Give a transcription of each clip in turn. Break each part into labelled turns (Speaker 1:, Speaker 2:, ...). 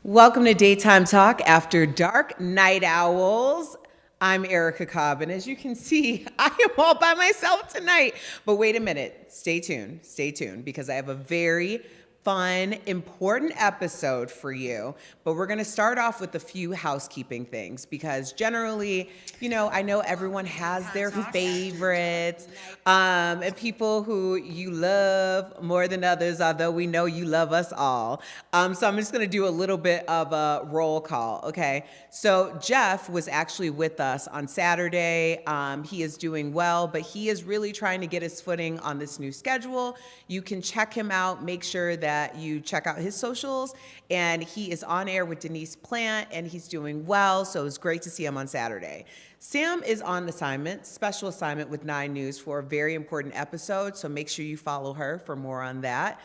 Speaker 1: Welcome to Daytime Talk After Dark Night Owls. I'm Erica Cobb, and as you can see, I am all by myself tonight. But wait a minute, stay tuned, because I have a very fun, important episode for you. But we're gonna start off with a few housekeeping things, because generally, I know everyone has their favorites, and people who you love more than others, although we know you love us all. So I'm just gonna do a little bit of a roll call, okay? So Jeff was actually with us on Saturday. He is doing well, but he is really trying to get his footing on this new schedule. You can check him out, make sure that you check out his socials, and he is on air with Denise Plant, and he's doing well, so it was great to see him on Saturday. Sam is on assignment, special assignment with 9 News for a very important episode, so make sure you follow her for more on that.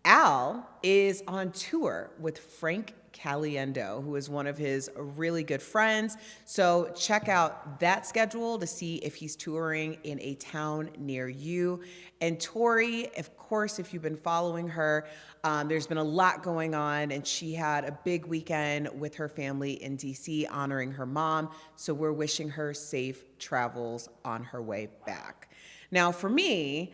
Speaker 1: Al is on tour with Frank Caliendo, who is one of his really good friends. So check out that schedule to see if he's touring in a town near you. And Tori, of course, if you've been following her, there's been a lot going on, and she had a big weekend with her family in DC honoring her mom. So we're wishing her safe travels on her way back. Now, for me,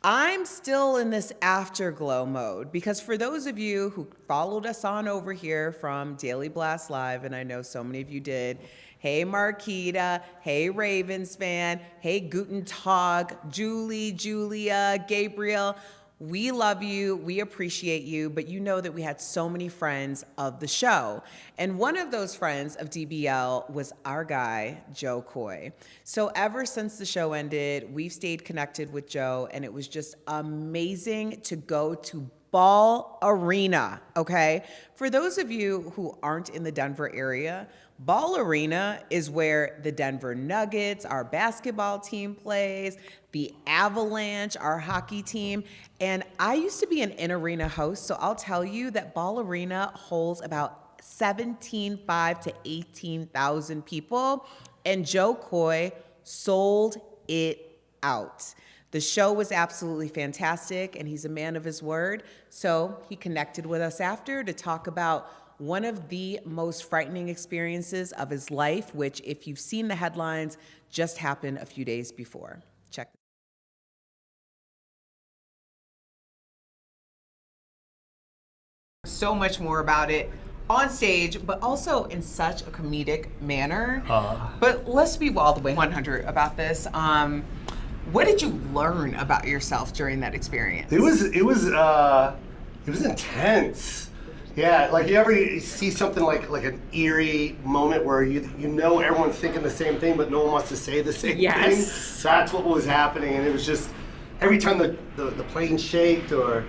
Speaker 1: I'm still in this afterglow mode, because for those of you who followed us on over here from Daily Blast Live, and I know so many of you did, hey Marquita, hey Ravens fan, hey Guten Tag, Julie, Julia, Gabriel, we love you, we appreciate you, but you know that we had so many friends of the show. And one of those friends of DBL was our guy, Joe Coy. So ever since the show ended, we've stayed connected with Joe, and it was just amazing to go to Ball Arena, okay? For those of you who aren't in the Denver area, Ball Arena is where the Denver Nuggets, our basketball team, plays, the Avalanche, our hockey team, and I used to be an in-arena host, so I'll tell you that Ball Arena holds about 17,500 to 18,000 people, and Joe Coy sold it out. The show was absolutely fantastic, and he's a man of his word, so he connected with us after to talk about one of the most frightening experiences of his life, which, if you've seen the headlines, just happened a few days before. Check. So much more about it on stage, but also in such a comedic manner. But let's be all the way 100 about this. What did you learn about yourself during that experience?
Speaker 2: It was intense. Yeah, like you ever see something like an eerie moment where you know everyone's thinking the same thing, but no one wants to say the same thing. That's what was happening, and it was just every time the plane shaked, or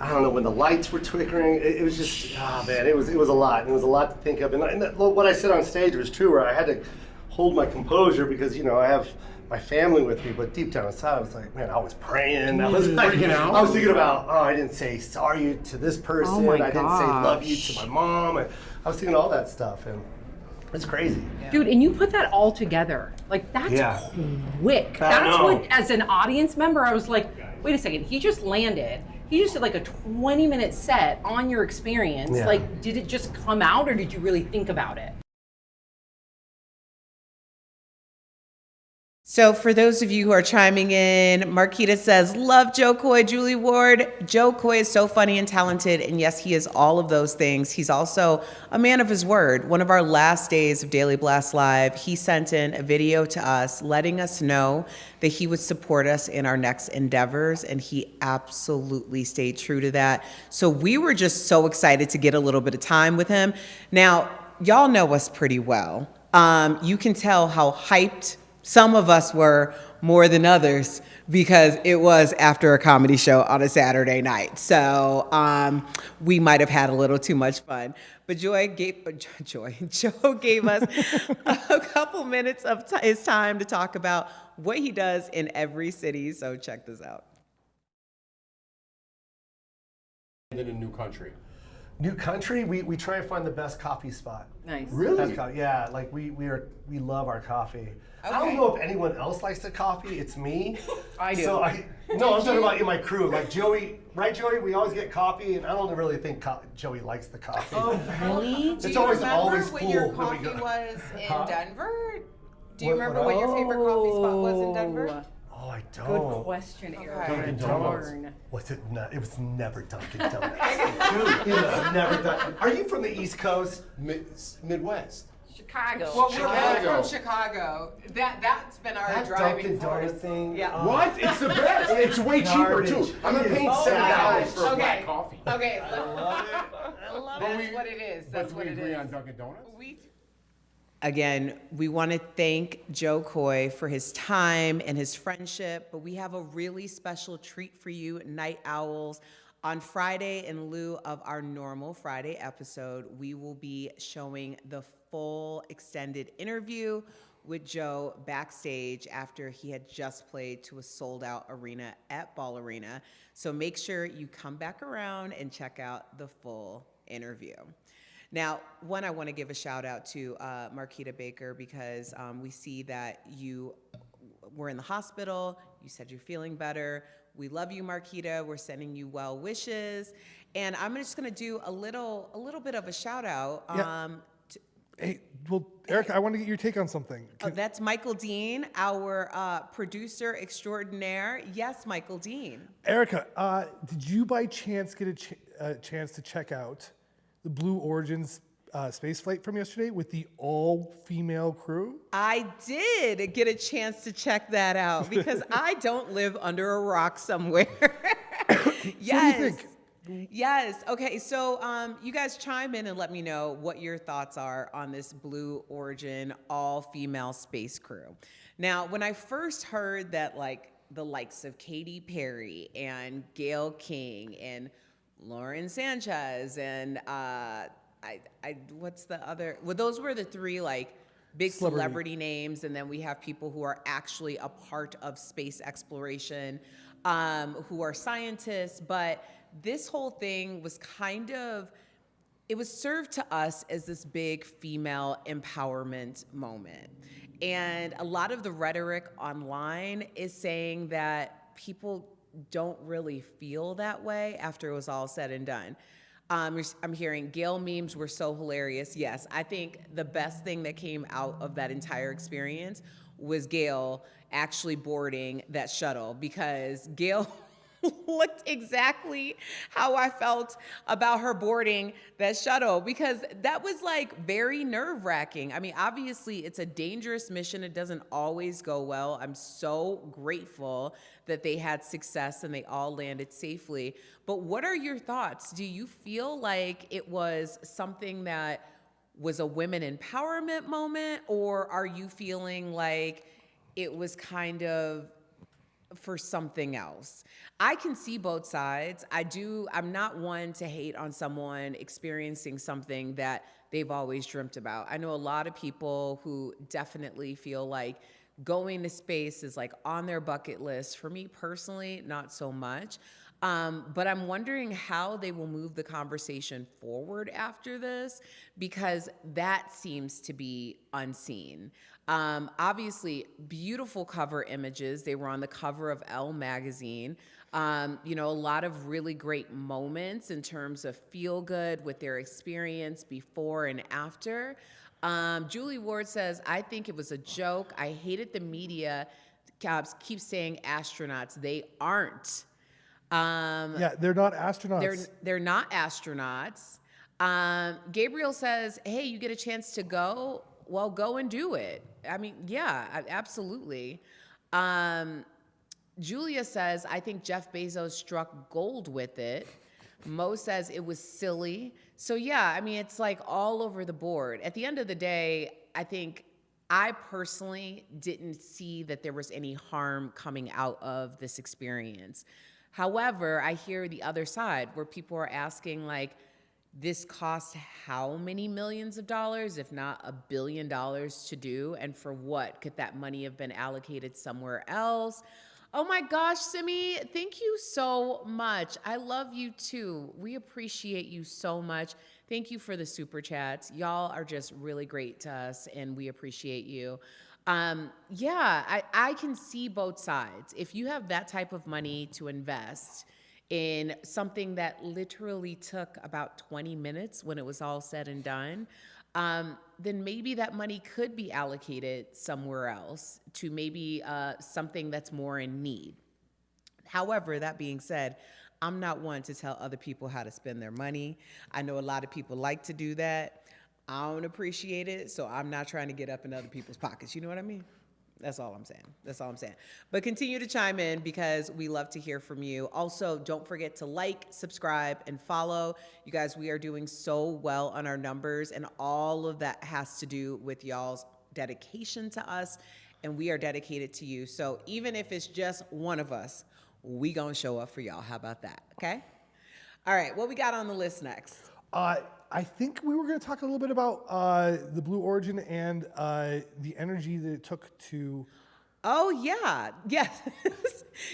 Speaker 2: I don't know, when the lights were twinkling, it was just it was a lot. And it was a lot to think of, and what I said on stage was true, where I had to hold my composure because I have my family with me, but deep down inside, I was like, man, I was praying. I was like, I was thinking about, I didn't say sorry to this person. I didn't say love you to my mom. I was thinking all that stuff, and it's crazy.
Speaker 3: Yeah. Dude, and you put that all together. Like, that's quick. That's what, as an audience member, I was like, wait a second, he just landed. He just did like a 20-minute set on your experience. Yeah. Like, did it just come out, or did you really think about it?
Speaker 1: So for those of you who are chiming in, Marquita says, love Joe Coy, Julie Ward. Joe Coy is so funny and talented, and yes, he is all of those things. He's also a man of his word. One of our last days of Daily Blast Live, he sent in a video to us letting us know that he would support us in our next endeavors, and he absolutely stayed true to that. So we were just so excited to get a little bit of time with him. Now, y'all know us pretty well. You can tell how hyped some of us were more than others because it was after a comedy show on a Saturday night. So we might have had a little too much fun. But Joe gave us a couple minutes of his time to talk about what he does in every city. So check this out.
Speaker 4: In a new country.
Speaker 2: New Country, we try and find the best coffee spot.
Speaker 3: Nice.
Speaker 4: Really?
Speaker 2: Yeah, like we love our coffee. I don't know if anyone else likes the coffee. It's me.
Speaker 3: I do.
Speaker 2: So I'm talking about in my crew. Like Joey, right, Joey? We always get coffee, and I don't really think Joey likes the coffee.
Speaker 3: Oh, really?
Speaker 2: It's always
Speaker 1: what
Speaker 2: full
Speaker 1: your
Speaker 2: when we
Speaker 1: coffee
Speaker 2: go.
Speaker 1: was in Denver? Do you
Speaker 2: What-
Speaker 1: remember what your favorite coffee spot was in Denver?
Speaker 2: Oh, I
Speaker 3: Good
Speaker 2: don't.
Speaker 3: question, Eric.
Speaker 2: Dunkin'
Speaker 3: Darn.
Speaker 2: Donuts. Was it not? It was never Dunkin' Donuts. Dude, it was never Dunkin'. Are you from the East Coast?
Speaker 4: Midwest.
Speaker 3: Chicago.
Speaker 1: Well, we're both
Speaker 4: Chicago.
Speaker 1: from Chicago. That's been our
Speaker 2: That
Speaker 1: driving
Speaker 2: Dunkin' Donut
Speaker 1: force.
Speaker 2: thing.
Speaker 1: Yeah.
Speaker 2: oh.
Speaker 4: What? It's the best. It's way cheaper
Speaker 2: Garbage.
Speaker 4: too. I'm not paying
Speaker 2: Oh,
Speaker 4: $7 for a
Speaker 1: okay.
Speaker 4: black coffee.
Speaker 1: Okay,
Speaker 2: I love it. I love it.
Speaker 1: that's what it is. That's what
Speaker 4: we
Speaker 1: it
Speaker 4: agree
Speaker 1: is.
Speaker 4: on Dunkin' Donuts.
Speaker 1: Again, we want to thank Joe Coy for his time and his friendship, but we have a really special treat for you, Night Owls. On Friday, in lieu of our normal Friday episode, we will be showing the full extended interview with Joe backstage after he had just played to a sold-out arena at Ball Arena. So make sure you come back around and check out the full interview. Now, I want to give a shout out to Marquita Baker because we see that you were in the hospital. You said you're feeling better. We love you, Marquita. We're sending you well wishes. And I'm just going to do a little bit of a shout out.
Speaker 5: Yeah. Hey, well, Eric, I want to get your take on something.
Speaker 1: That's Michael Dean, our producer extraordinaire. Yes, Michael Dean.
Speaker 5: Erica, did you by chance get a chance to check out the Blue Origin's space flight from yesterday with the all-female crew?
Speaker 1: I did get a chance to check that out because I don't live under a rock somewhere. Yes.
Speaker 5: What do you think?
Speaker 1: Yes. Okay. So you guys chime in and let me know what your thoughts are on this Blue Origin all-female space crew. Now, when I first heard that, like, the likes of Katy Perry and Gayle King and Lauren Sanchez and what's the other? Well, those were the three like big celebrity names, and then we have people who are actually a part of space exploration, who are scientists. But this whole thing was it was served to us as this big female empowerment moment. And a lot of the rhetoric online is saying that people don't really feel that way after it was all said and done. I'm hearing Gayle memes were so hilarious. Yes, I think the best thing that came out of that entire experience was Gayle actually boarding that shuttle, because Gayle looked exactly how I felt about her boarding that shuttle, because that was like very nerve-wracking. I mean, obviously it's a dangerous mission. It doesn't always go well. I'm so grateful that they had success and they all landed safely. But what are your thoughts? Do you feel like it was something that was a women empowerment moment, or are you feeling like it was kind of for something else? I can see both sides. I'm not one to hate on someone experiencing something that they've always dreamt about. I know a lot of people who definitely feel like going to space is like on their bucket list. For me personally, not so much. But I'm wondering how they will move the conversation forward after this, because that seems to be unseen. Obviously, beautiful cover images. They were on the cover of Elle magazine. A lot of really great moments in terms of feel good with their experience before and after. Julie Ward says, I think it was a joke. I hated the media keep saying astronauts. They aren't.
Speaker 5: Yeah, they're not astronauts.
Speaker 1: They're not astronauts. Gabriel says, hey, you get a chance to go? Well, go and do it. I mean, yeah, absolutely. Julia says, I think Jeff Bezos struck gold with it. Mo says it was silly. So yeah, I mean, it's like all over the board. At the end of the day, I think I personally didn't see that there was any harm coming out of this experience. However, I hear the other side where people are asking, like, this cost how many millions of dollars, if not $1 billion to do? And for what? Could that money have been allocated somewhere else? Oh my gosh, Simi, thank you so much. I love you too. We appreciate you so much. Thank you for the super chats. Y'all are just really great to us, and we appreciate you. I can see both sides. If you have that type of money to invest in something that literally took about 20 minutes when it was all said and done, then maybe that money could be allocated somewhere else to maybe something that's more in need. However, that being said, I'm not one to tell other people how to spend their money. I know a lot of people like to do that. I don't appreciate it, so I'm not trying to get up in other people's pockets. You know what I mean? That's all I'm saying. That's all I'm saying. But continue to chime in because we love to hear from you. Also, don't forget to like, subscribe, and follow. You guys, we are doing so well on our numbers, and all of that has to do with y'all's dedication to us, and we are dedicated to you. So even if it's just one of us, we gonna show up for y'all. How about that? Okay? All right, what we got on the list next?
Speaker 5: I think we were going to talk a little bit about the Blue Origin and the energy that it took to.
Speaker 1: Oh, yeah. Yes.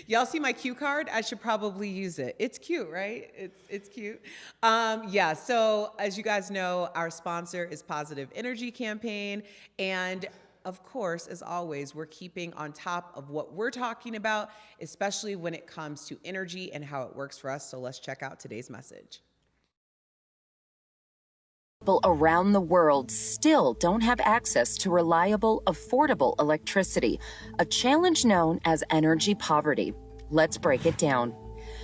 Speaker 1: Y'all see my cue card? I should probably use it. It's cute, right? It's cute. So as you guys know, our sponsor is Positive Energy Campaign. And of course, as always, we're keeping on top of what we're talking about, especially when it comes to energy and how it works for us. So let's check out today's message.
Speaker 6: People around the world still don't have access to reliable, affordable electricity, a challenge known as energy poverty. Let's break it down.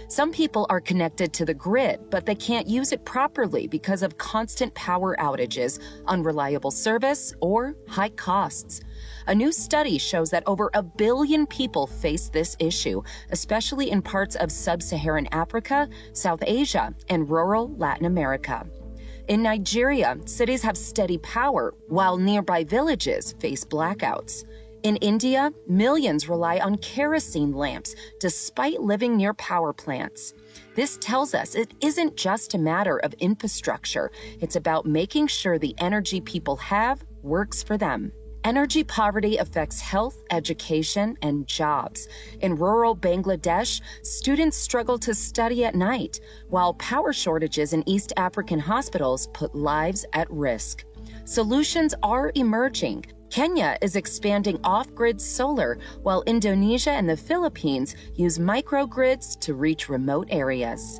Speaker 6: Some people are connected to the grid, but they can't use it properly because of constant power outages, unreliable service, or high costs. A new study shows that over 1 billion people face this issue, especially in parts of sub-Saharan Africa, South Asia, and rural Latin America. In Nigeria, cities have steady power, while nearby villages face blackouts. In India, millions rely on kerosene lamps despite living near power plants. This tells us it isn't just a matter of infrastructure. It's about making sure the energy people have works for them. Energy poverty affects health, education, and jobs. In rural Bangladesh, students struggle to study at night, while power shortages in East African hospitals put lives at risk. Solutions are emerging. Kenya is expanding off-grid solar, while Indonesia and the Philippines use microgrids to reach remote areas.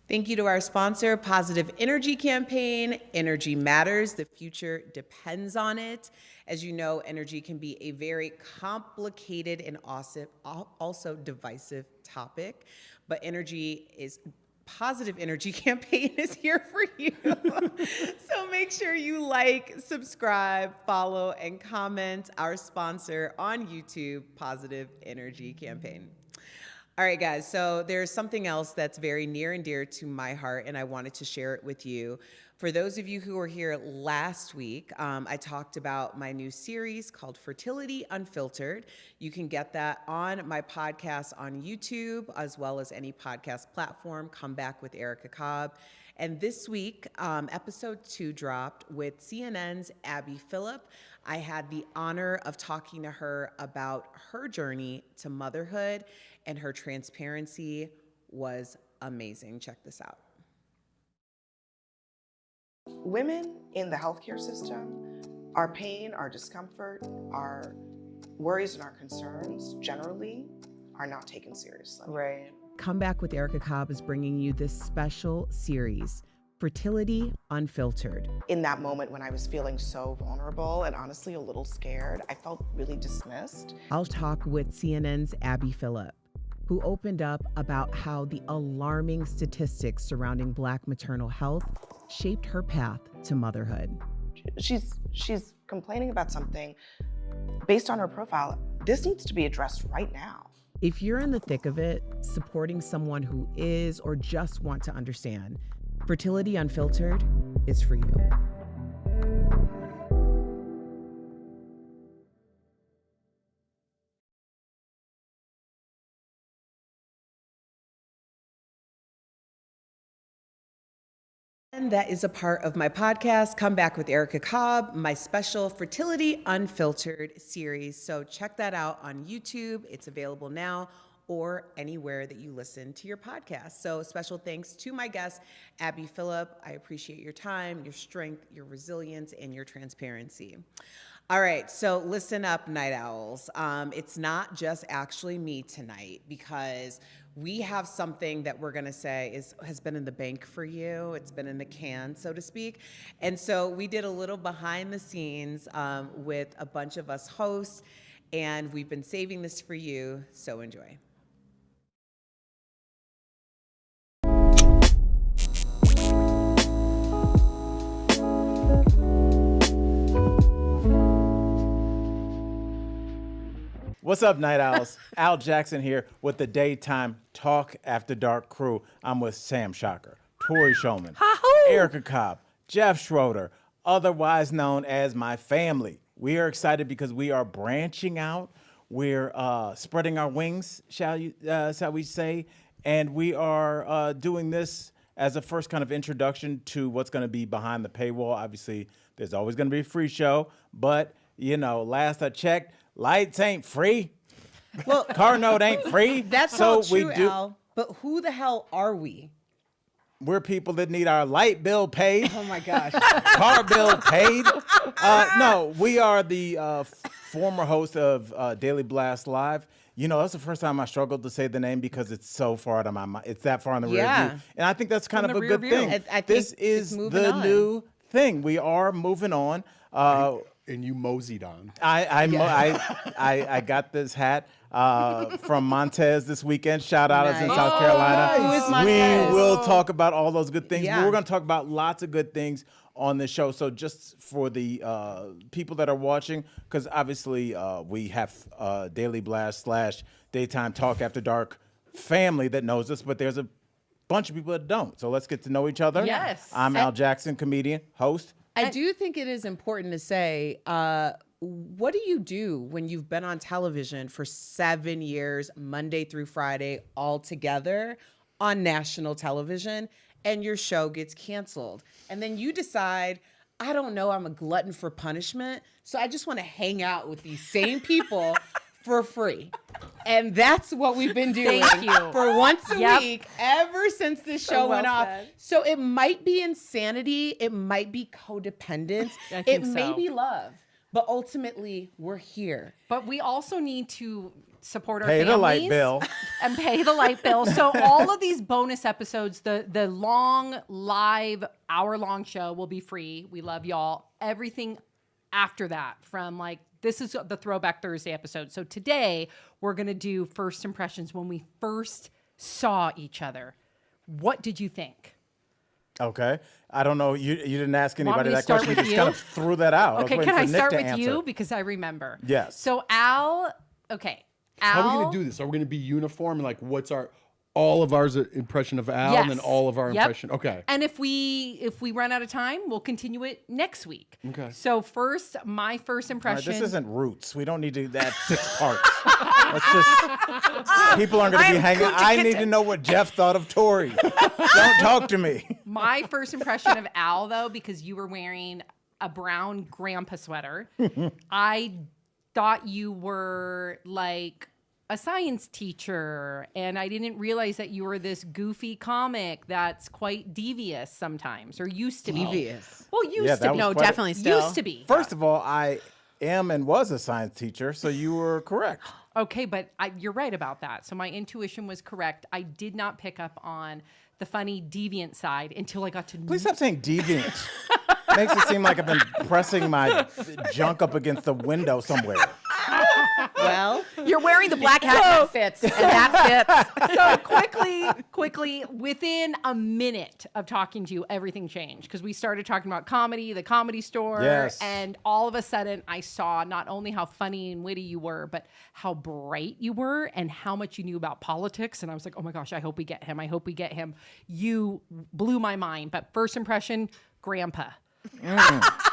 Speaker 1: Thank you to our sponsor, Positive Energy Campaign. Energy matters. The future depends on it. As you know, energy can be a very complicated and also divisive topic, but Positive Energy Campaign is here for you. So make sure you like, subscribe, follow, and comment our sponsor on YouTube, Positive Energy Campaign. All right, guys, so there's something else that's very near and dear to my heart, and I wanted to share it with you. For those of you who were here last week, I talked about my new series called Fertility Unfiltered. You can get that on my podcast on YouTube, as well as any podcast platform, Come Back with Erica Cobb. And this week, episode 2 dropped with CNN's Abby Phillip. I had the honor of talking to her about her journey to motherhood, and her transparency was amazing. Check this out.
Speaker 7: Women in the healthcare system, our pain, our discomfort, our worries and our concerns generally are not taken seriously.
Speaker 1: Right. Come Back with Erica Cobb is bringing you this special series, Fertility Unfiltered.
Speaker 7: In that moment when I was feeling so vulnerable and honestly a little scared, I felt really dismissed.
Speaker 1: I'll talk with CNN's Abby Phillip, who opened up about how the alarming statistics surrounding Black maternal health shaped her path to motherhood.
Speaker 7: She's complaining about something based on her profile. This needs to be addressed right now.
Speaker 1: If you're in the thick of it, supporting someone who is or just want to understand, Fertility Unfiltered is for you. And that is a part of my podcast, Come Back with Erica Cobb, my special Fertility Unfiltered series. So check that out on YouTube. It's available now or anywhere that you listen to your podcast. So special thanks to my guest, Abby Phillip. I appreciate your time, your strength, your resilience, and your transparency. All right, so listen up, night owls. It's not just actually me tonight, because we have something that we're gonna say has been in the bank for you. It's been in the can, so to speak. And so we did a little behind the scenes with a bunch of us hosts, and we've been saving this for you, so enjoy.
Speaker 8: What's up, Night Owls? Al Jackson here with the Daytime Talk After Dark crew. I'm with Sam Shocker, Tori Shulman, Erica Cobb, Jeff Schroeder, otherwise known as my family. We are excited because we are branching out. We're spreading our wings, shall we say, and we are doing this as a first kind of introduction to what's going to be behind the paywall. Obviously, there's always going to be a free show, but, you know, last I checked, lights ain't free. Well, car note ain't free.
Speaker 1: That's
Speaker 8: so
Speaker 1: all true,
Speaker 8: we do.
Speaker 1: Al, but who the hell are we?
Speaker 8: We're people that need our light bill paid.
Speaker 1: Oh my gosh.
Speaker 8: Car bill paid. No, we are the former host of Daily Blast Live. You know, that's the first time I struggled to say the name because it's so far out of my mind. It's that far in the rear view. And I think that's kind of a good thing.
Speaker 1: I think
Speaker 8: this is the new thing. We are moving on.
Speaker 4: And you moseyed on.
Speaker 8: I got this hat from Montez this weekend. Shout out, it's in South Carolina.
Speaker 1: Who is Montez?
Speaker 8: We will talk about all those good things.
Speaker 1: Yeah.
Speaker 8: But we're going to talk about lots of good things on the show. So just for the people that are watching, because obviously we have Daily Blast / Daytime Talk After Dark family that knows us, but there's a bunch of people that don't. So let's get to know each other.
Speaker 3: Yes.
Speaker 8: I'm Al Jackson, comedian, host.
Speaker 1: I do think it is important to say, what do you do when you've been on television for 7 years, Monday through Friday, all together on national television, and your show gets canceled? And then you decide, I don't know, I'm a glutton for punishment, so I just want to hang out with these same people for free. And that's what we've been doing for once a week ever since this show went off. So it might be insanity. It might be codependence. It may be love. But ultimately, we're here.
Speaker 3: But we also need to support our
Speaker 8: Pay
Speaker 3: families.
Speaker 8: the light bill.
Speaker 3: And pay the light bill. So all of these bonus episodes, the long, live, hour-long show will be free. We love y'all. Everything after that, from like, this is the Throwback Thursday episode. So today, we're going to do first impressions when we first saw each other. What did you think?
Speaker 8: Okay. I don't know. You didn't ask
Speaker 3: Want me
Speaker 8: anybody
Speaker 3: to
Speaker 8: that
Speaker 3: start
Speaker 8: question. You
Speaker 3: with
Speaker 8: just
Speaker 3: you?
Speaker 8: kind of threw that out.
Speaker 3: Okay, can I start with you? Because I remember.
Speaker 8: Yes.
Speaker 3: So Al, okay.
Speaker 4: How are we going to do this? Are we going to be uniform? Like, what's all of ours impression of Al, and then all of our impression? Okay.
Speaker 3: And if we run out of time, we'll continue it next week.
Speaker 4: Okay.
Speaker 3: So first, my first impression.
Speaker 8: This isn't Roots. We don't need to do that 6 parts. Let's just. People aren't going to be hanging. I need to know what Jeff thought of Tori. Don't talk to me.
Speaker 3: My first impression of Al, though, because you were wearing a brown grandpa sweater, I thought you were like a science teacher, and I didn't realize that you were this goofy comic that's quite devious sometimes, or used to be.
Speaker 1: Devious.
Speaker 3: Well, used to be.
Speaker 9: No, definitely still.
Speaker 3: Used to be.
Speaker 8: First of all, I am and was a science teacher, so you were correct.
Speaker 3: Okay, but you're right about that. So my intuition was correct. I did not pick up on the funny deviant side until I got to
Speaker 8: Please stop saying deviant. Makes it seem like I've been pressing my junk up against the window somewhere.
Speaker 1: Well,
Speaker 9: You're wearing the black hat that fits, and that fits.
Speaker 3: So quickly, within a minute of talking to you, everything changed because we started talking about comedy, the Comedy Store,
Speaker 8: Yes.
Speaker 3: and all of a sudden I saw not only how funny and witty you were, but how bright you were and how much you knew about politics. And I was like, oh my gosh, I hope we get him. I hope we get him. You blew my mind. But first impression, Grandpa.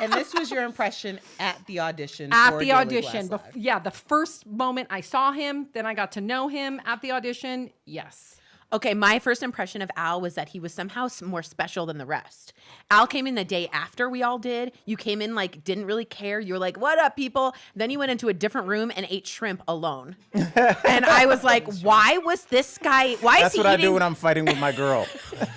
Speaker 1: and this was your impression at the audition.
Speaker 3: At
Speaker 1: for
Speaker 3: the
Speaker 1: Daily
Speaker 3: audition.
Speaker 1: Blast Live.
Speaker 3: Yeah, the first moment I saw him, then I got to know him at the audition. Yes.
Speaker 10: Okay, my first impression of Al was that he was somehow more special than the rest. Al came in the day after we all did. You came in like didn't really care. You were like, "What up, people?" Then you went into a different room and ate shrimp alone. And I was like, "Why was this guy? Why
Speaker 8: That's
Speaker 10: is he
Speaker 8: what
Speaker 10: eating?"
Speaker 8: I do when I'm fighting with my girl.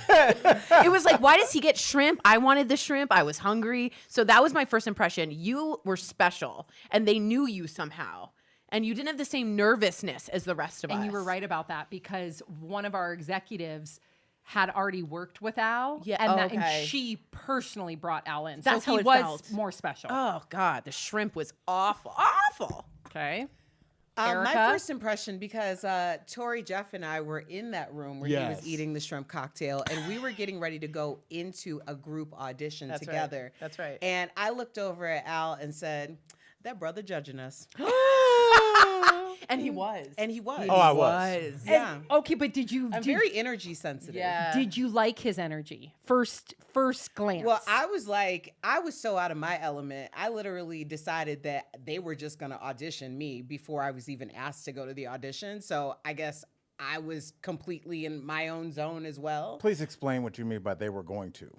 Speaker 10: It was like, why does he get shrimp? I wanted the shrimp. I was hungry. So that was my first impression. You were special, and they knew you somehow. And you didn't have the same nervousness as the rest of us.
Speaker 3: And you were right about that because one of our executives had already worked with Al.
Speaker 10: Yeah,
Speaker 3: And she personally brought Al in.
Speaker 10: That's
Speaker 3: so
Speaker 10: how
Speaker 3: he
Speaker 10: it
Speaker 3: was
Speaker 10: felt.
Speaker 3: more special.
Speaker 10: Oh, God. The shrimp was awful.
Speaker 3: Okay.
Speaker 1: My
Speaker 3: Erica?
Speaker 1: first impression, because Tori, Jeff, and I were in that room where he was eating the shrimp cocktail, and we were getting ready to go into a group audition together.
Speaker 10: That's right.
Speaker 1: And I looked over at Al and said, "That brother judging us."
Speaker 10: And he was.
Speaker 1: And he was.
Speaker 8: Oh, I was.
Speaker 1: Yeah.
Speaker 3: Okay, but did you?
Speaker 1: I'm very energy sensitive.
Speaker 10: Yeah.
Speaker 3: Did you like his energy? First glance.
Speaker 1: Well, I was so out of my element. I literally decided that they were just going to audition me before I was even asked to go to the audition. So I guess I was completely in my own zone as well.
Speaker 8: Please explain what you mean by they were going to.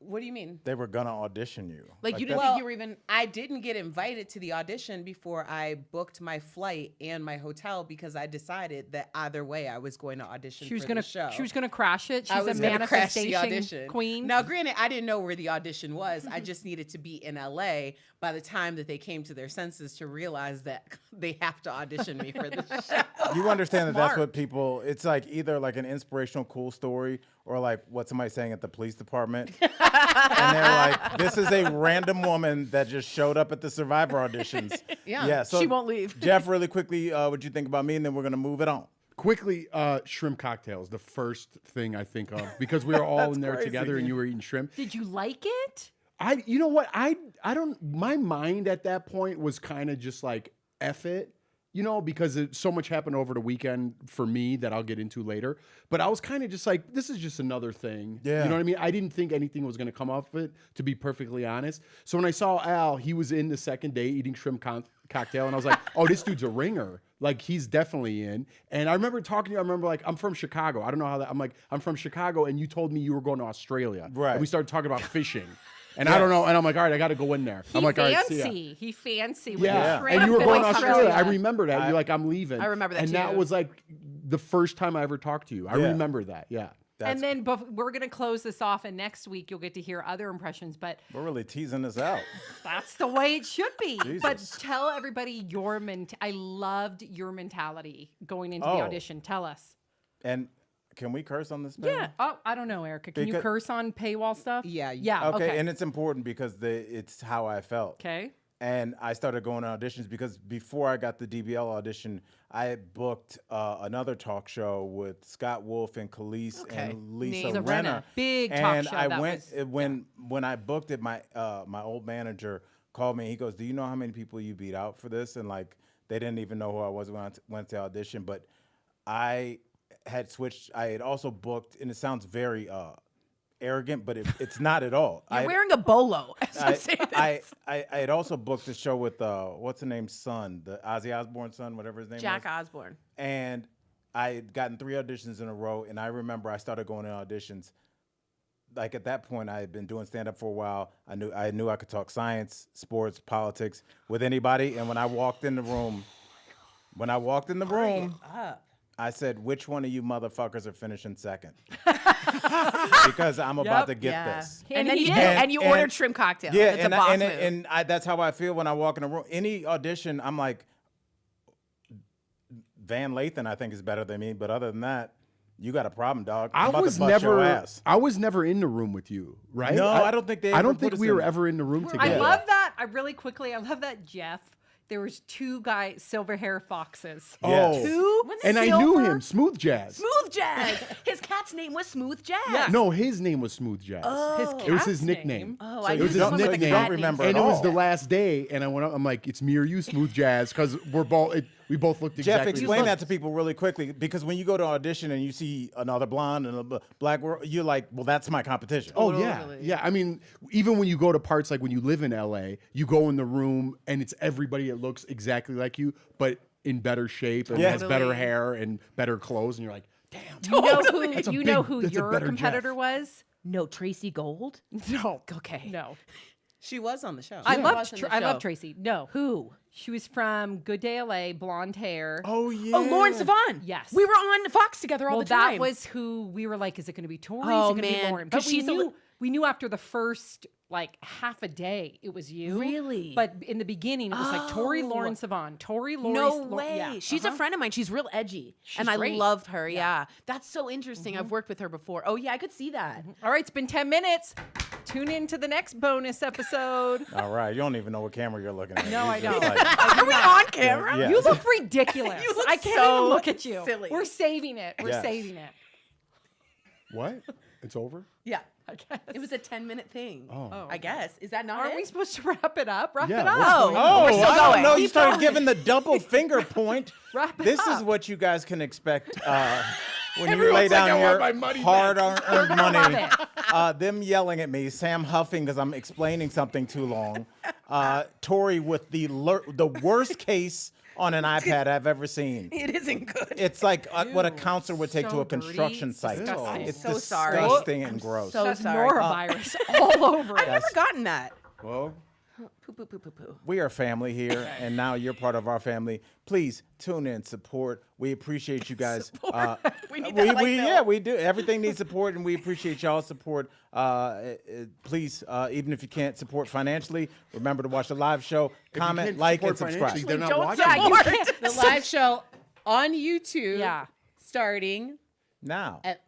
Speaker 1: What do you mean?
Speaker 8: They were gonna audition you.
Speaker 10: Like you didn't
Speaker 8: that's-
Speaker 10: think you were even.
Speaker 1: I didn't get invited to the audition before I booked my flight and my hotel because I decided that either way I was going to audition
Speaker 3: she was
Speaker 1: for
Speaker 3: gonna
Speaker 1: the show.
Speaker 3: she was gonna crash it. She's
Speaker 1: I
Speaker 3: a
Speaker 1: was gonna crash the
Speaker 3: manifestation
Speaker 1: audition.
Speaker 3: queen.
Speaker 1: Now, granted, I didn't know where the audition was. I just needed to be in LA by the time that they came to their senses to realize that they have to audition me for the show.
Speaker 8: You understand that that's what people, it's like either like an inspirational cool story or like what somebody's saying at the police department. And they're like, this is a random woman that just showed up at the Survivor auditions.
Speaker 10: Yeah,
Speaker 8: so
Speaker 10: she won't leave.
Speaker 8: Jeff, really quickly, what'd you think about me? And then we're going to move it on.
Speaker 4: Quickly, shrimp cocktails, the first thing I think of, because we were all in there
Speaker 8: crazy.
Speaker 4: together and you were eating shrimp.
Speaker 3: Did you like it?
Speaker 4: You know what? I don't, my mind at that point was kind of just like, F it, you know, because so much happened over the weekend for me that I'll get into later. But I was kind of just like, this is just another thing.
Speaker 8: Yeah.
Speaker 4: You know what I mean? I didn't think anything was going to come off of it, to be perfectly honest. So when I saw Al, he was in the second day eating shrimp cocktail, and I was like, oh, this dude's a ringer. Like, he's definitely in. And I remember talking to you, I remember like, I'm from Chicago. I don't know how that, I'm like, I'm from Chicago, and you told me you were going to Australia.
Speaker 8: Right.
Speaker 4: And we started talking about fishing. And I don't know, and I'm like, all right, I got to go in there. I'm like, all right, see ya.
Speaker 3: He fancy. With
Speaker 4: Yeah,
Speaker 3: the shrimp
Speaker 4: and you were going to
Speaker 3: Australia.
Speaker 4: Australia. I remember that. You're like, I'm leaving.
Speaker 10: I remember that
Speaker 4: and
Speaker 10: too.
Speaker 4: that was like the first time I ever talked to you. I remember that. Yeah.
Speaker 3: And then we're going to close this off, and next week you'll get to hear other impressions. But
Speaker 8: We're really teasing this out.
Speaker 3: that's the way it should be. But
Speaker 8: Jesus.
Speaker 3: tell everybody your I loved your mentality going into the
Speaker 8: Oh.
Speaker 3: audition. Tell us.
Speaker 8: And can we curse on this?
Speaker 3: Yeah. Oh, I don't know, Erica. Can you
Speaker 8: Because-
Speaker 3: curse on paywall stuff?
Speaker 1: Yeah.
Speaker 3: Yeah.
Speaker 8: Okay, and it's important because it's how I felt.
Speaker 3: Okay.
Speaker 8: And I started going to auditions because before I got the DBL audition, I had booked another talk show with Scott Wolf and Khalees and Lisa
Speaker 3: Lisa
Speaker 8: Renner.
Speaker 3: Renner. Big talk
Speaker 8: and
Speaker 3: show.
Speaker 8: I
Speaker 3: That
Speaker 8: went
Speaker 3: was-
Speaker 8: when I booked it. My old manager called me. He goes, "Do you know how many people you beat out for this?" And like they didn't even know who I was when I went to audition. But I had switched. I had also booked, and it sounds very arrogant, but it's not at all.
Speaker 10: You're wearing a bolo.
Speaker 8: I had also booked a show with what's the name's son, the Ozzy Osbourne's son, whatever his name
Speaker 10: Jack
Speaker 8: was.
Speaker 10: Osbourne.
Speaker 8: And I had gotten 3 auditions in a row, and I remember I started going to auditions. Like at that point, I had been doing stand up for a while. I knew I could talk science, sports, politics with anybody. And when I walked in the room, I said, "Which one of you motherfuckers are finishing second?" Because I'm about to get this.
Speaker 10: And then you did.
Speaker 8: And-
Speaker 10: And you ordered shrimp cocktail.
Speaker 8: Yeah,
Speaker 10: It's a boss move.
Speaker 8: and that's how I feel when I walk in a room. Any audition, I'm like, Van Lathan, I think is better than me, but other than that, you got a problem, dog. I'm about to bust your ass.
Speaker 4: I was never in the room with you, right?
Speaker 8: No, I don't think they
Speaker 4: I
Speaker 8: ever
Speaker 4: don't
Speaker 8: put
Speaker 4: think
Speaker 8: us
Speaker 4: we
Speaker 8: in
Speaker 4: were
Speaker 8: there.
Speaker 4: ever in the room together.
Speaker 3: I love that. I love that Jeff. There was 2 guys, silver hair foxes.
Speaker 4: Oh,
Speaker 10: Who?
Speaker 4: and I knew him, Smooth Jazz.
Speaker 10: Smooth Jazz. His cat's name was Smooth Jazz.
Speaker 4: No, his name was Smooth Jazz.
Speaker 3: His
Speaker 4: It was
Speaker 3: cat's
Speaker 4: his
Speaker 3: name.
Speaker 4: nickname.
Speaker 10: Oh,
Speaker 8: So
Speaker 10: I
Speaker 8: you
Speaker 10: knew
Speaker 4: was his
Speaker 10: someone with a
Speaker 4: nickname.
Speaker 10: cat
Speaker 8: You don't remember
Speaker 4: And
Speaker 8: at
Speaker 4: it was
Speaker 8: all.
Speaker 4: the last day, and I went up. I'm like, it's me or you, Smooth Jazz, because we both looked
Speaker 8: Jeff,
Speaker 4: exactly.
Speaker 8: explain
Speaker 4: the
Speaker 8: that to people really quickly, because when you go to audition and you see another blonde and a black girl, you're like, well, that's my competition.
Speaker 4: Oh yeah. I mean, even when you go to parts like when you live in LA, you go in the room and it's everybody that looks exactly like you, but in better shape and has better hair and better clothes, and you're like,
Speaker 3: You know who
Speaker 4: that's a
Speaker 3: your
Speaker 4: better
Speaker 3: competitor
Speaker 4: Jeff.
Speaker 3: was?
Speaker 10: No, Tracy Gold.
Speaker 3: No.
Speaker 10: Okay.
Speaker 3: No.
Speaker 1: She was on the show.
Speaker 3: I
Speaker 10: was on the
Speaker 3: love
Speaker 10: show.
Speaker 3: Tracy. No.
Speaker 10: Who?
Speaker 3: She was from Good Day LA, blonde hair.
Speaker 4: Oh yeah.
Speaker 10: Oh, Lauren Sivan.
Speaker 3: Yes.
Speaker 10: We were on Fox together all
Speaker 3: Well,
Speaker 10: the time.
Speaker 3: that was who we were like, is it going to be Tori?
Speaker 10: Oh,
Speaker 3: is it going to be
Speaker 10: man.
Speaker 3: Lauren?
Speaker 10: 'Cause
Speaker 3: But
Speaker 10: she's a
Speaker 3: we knew after the first like half a day it was you.
Speaker 10: Really?
Speaker 3: But in the beginning it was like Tori,
Speaker 10: Oh.
Speaker 3: Lauren Sivan. Tori, Lauren.
Speaker 10: No way.
Speaker 3: Yeah.
Speaker 10: She's a friend of mine. She's real edgy. and I
Speaker 3: great.
Speaker 10: loved her. Yeah. That's so interesting. I've worked with her before. Oh, yeah, I could see that.
Speaker 3: All right, it's been 10 minutes. Tune in to the next bonus episode.
Speaker 8: All right, you don't even know what camera you're looking at.
Speaker 3: No,
Speaker 8: You're
Speaker 3: I
Speaker 8: just
Speaker 3: don't.
Speaker 8: like-
Speaker 10: Are we on camera?
Speaker 8: Yeah.
Speaker 3: You look ridiculous.
Speaker 10: You look
Speaker 3: I can't
Speaker 10: so
Speaker 3: even look at you.
Speaker 10: silly.
Speaker 3: We're saving it. We're
Speaker 8: Yes.
Speaker 3: saving it.
Speaker 4: What? It's over?
Speaker 10: Yeah.
Speaker 3: I guess.
Speaker 10: It was a 10-minute thing.
Speaker 4: Oh.
Speaker 10: I guess. Is that not
Speaker 3: Aren't
Speaker 10: it?
Speaker 3: we supposed to wrap it up? Wrap
Speaker 4: Yeah,
Speaker 3: it up.
Speaker 4: what's
Speaker 10: Oh,
Speaker 4: going on?
Speaker 8: Oh,
Speaker 10: we're still
Speaker 8: I don't
Speaker 10: going.
Speaker 8: know. You
Speaker 10: Keep
Speaker 8: started
Speaker 10: going.
Speaker 8: giving the double finger point.
Speaker 3: Wrap it
Speaker 8: This
Speaker 3: up.
Speaker 8: is what you guys can expect when you
Speaker 4: Everyone's
Speaker 8: lay
Speaker 4: like,
Speaker 8: down
Speaker 4: "I want
Speaker 8: your
Speaker 4: my money
Speaker 8: hard-earned
Speaker 3: Love
Speaker 8: money.
Speaker 3: it.
Speaker 8: Them yelling at me, Sam huffing because I'm explaining something too long, Tori with the worst case on an iPad I've ever seen.
Speaker 10: It isn't good.
Speaker 8: It's like what a counselor would take to
Speaker 3: so
Speaker 8: a construction
Speaker 3: dirty.
Speaker 8: site.
Speaker 3: Disgusting.
Speaker 8: It's
Speaker 10: I'm so sorry.
Speaker 8: disgusting and gross.
Speaker 10: so
Speaker 3: That's
Speaker 10: sorry.
Speaker 3: norovirus all over
Speaker 10: I've
Speaker 3: it.
Speaker 10: never gotten that.
Speaker 4: Well,
Speaker 10: Poo, poo, poo, poo, poo.
Speaker 8: We are family here, and now you're part of our family. Please tune in, support. We appreciate you guys.
Speaker 10: We need that light bill.
Speaker 8: Yeah, we do. Everything needs support, and we appreciate y'all's support. Please, even if you can't support financially, remember to watch the live show, comment,
Speaker 4: can't
Speaker 8: like, and
Speaker 4: support
Speaker 8: subscribe.
Speaker 4: financially, they're not
Speaker 10: Don't
Speaker 4: watching.
Speaker 10: say
Speaker 4: it.
Speaker 10: more.
Speaker 1: The live show on YouTube.
Speaker 3: Yeah.
Speaker 1: Starting
Speaker 8: Now,
Speaker 1: at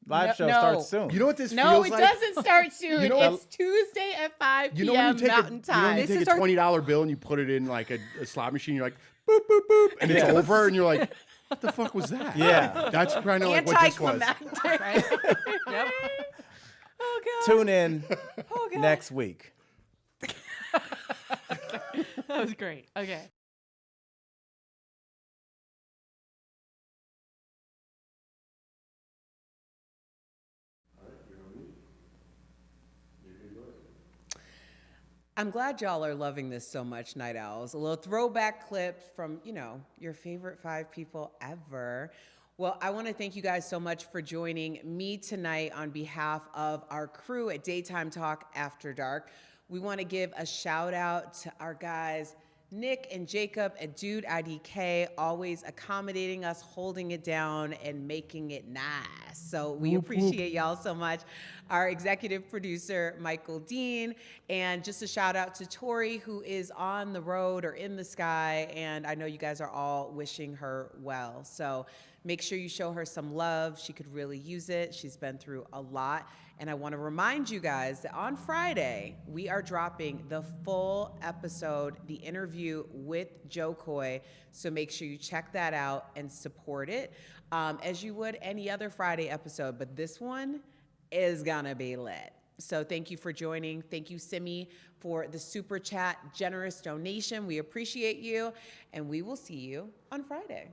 Speaker 8: live show
Speaker 1: no.
Speaker 8: starts soon.
Speaker 4: You know what this
Speaker 1: No,
Speaker 4: feels
Speaker 1: it
Speaker 4: like?
Speaker 1: doesn't start soon.
Speaker 4: You know-
Speaker 1: It's Tuesday at 5
Speaker 4: You know when
Speaker 1: p.m.
Speaker 4: you take
Speaker 1: Mountain
Speaker 4: you know
Speaker 1: Time.
Speaker 4: when you
Speaker 3: This
Speaker 4: take
Speaker 3: is
Speaker 4: a
Speaker 3: our-
Speaker 4: $20 bill and you put it in like a slot machine, you're like boop boop boop, and it's
Speaker 8: Yeah.
Speaker 4: over, and you're like, what the fuck was that?
Speaker 8: Yeah.
Speaker 4: That's kind of like what this was.
Speaker 10: Anticlimactic.
Speaker 3: Yep.
Speaker 10: Oh, God.
Speaker 8: Tune in
Speaker 10: Oh, God.
Speaker 8: next week.
Speaker 3: That was great. Okay.
Speaker 1: I'm glad y'all are loving this so much, Night Owls. A little throwback clip from, your favorite 5 people ever. Well, I want to thank you guys so much for joining me tonight on behalf of our crew at Daytime Talk After Dark. We want to give a shout out to our guys, Nick and Jacob at Dude IDK, always accommodating us, holding it down, and making it nice. So we appreciate y'all so much. Our executive producer, Michael Dean, and just a shout out to Tori, who is on the road or in the sky, and I know you guys are all wishing her well. So make sure you show her some love. She could really use it. She's been through a lot. And I want to remind you guys that on Friday, we are dropping the full episode, the interview with Joe Coy. So make sure you check that out and support it as you would any other Friday episode. But this one is going to be lit. So thank you for joining. Thank you, Simi, for the super chat, generous donation. We appreciate you. And we will see you on Friday.